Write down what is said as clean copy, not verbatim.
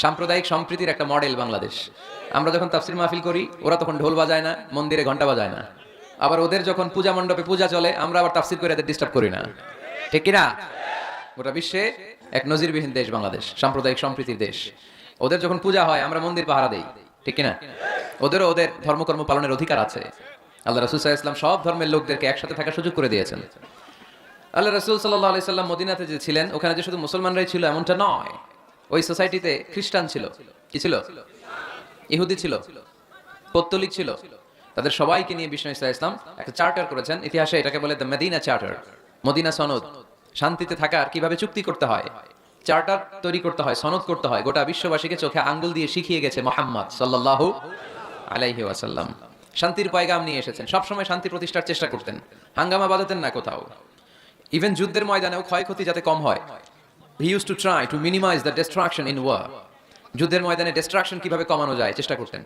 সাম্প্রদায়িক সম্প্রীতির একটা মডেল বাংলাদেশ। আমরা যখন তাফসির মাহফিল করি, ওরা তখন ঢোল বাজায় না, মন্দিরে ঘন্টা বাজায় না। আবার ওদের যখন পূজা মণ্ডপে পূজা চলে, আমরা আবার তাফসির করে এদের ডিস্টার্ব করি না। ঠিক কিনা? গোটা বিশ্বে এক নজিরবিহীন দেশ বাংলাদেশ, সাম্প্রদায়িক সম্প্রীতির দেশ। ওদের যখন পূজা হয়, আমরা মন্দির পাহারা দেই। ঠিক কিনা? ওদেরও ওদের ধর্মকর্ম পালনের অধিকার আছে। আল্লাহ রাসূল সাল্লাল্লাহু আলাইহি ওয়াসাল্লাম সব ধর্মের লোকদেরকে একসাথে থাকার সুযোগ করে দিয়েছেন। আল্লাহ রাসূল সাল্লাল্লাহু আলাইহি সাল্লাম মদিনাতে যে ছিলেন, ওখানে যে শুধু মুসলমানরাই ছিল এমনটা নয়। ওই সোসাইটিতে খ্রিস্টান ছিল, কি ছিল? ইহুদি ছিল, পৌত্তলিক ছিল। তাদের সবাইকে নিয়ে বিষ্ণু ইসা ইসলাম একটা চার্টার করেছেন। ইতিহাসে এটাকে বলে দ্য মদিনা চার্টার, মদিনা সনদ। শান্তিতে থাকার কিভাবে চুক্তি করতে হয়, চার্টার তৈরি করতে হয়, সনদ করতে হয়, গোটা বিশ্ববাসীকে চোখে আঙ্গুল দিয়ে শিখিয়ে গেছে মুহাম্মদ সাল্লাল্লাহু আলাইহি ওয়াসাল্লাম। শান্তির পয়গাম নিয়ে এসেছেন, সবসময় শান্তি প্রতিষ্ঠার চেষ্টা করতেন, হাঙ্গামা বাজাতেন না কোথাও। ইভেন যুদ্ধের ময়দানেও ক্ষয়ক্ষতি যাতে কম হয়, he used to try to minimize the destruction in war. যুদ্ধের ময়দানে ডিস্ট্রাকশন কিভাবে কমানো যায় চেষ্টা করতেন।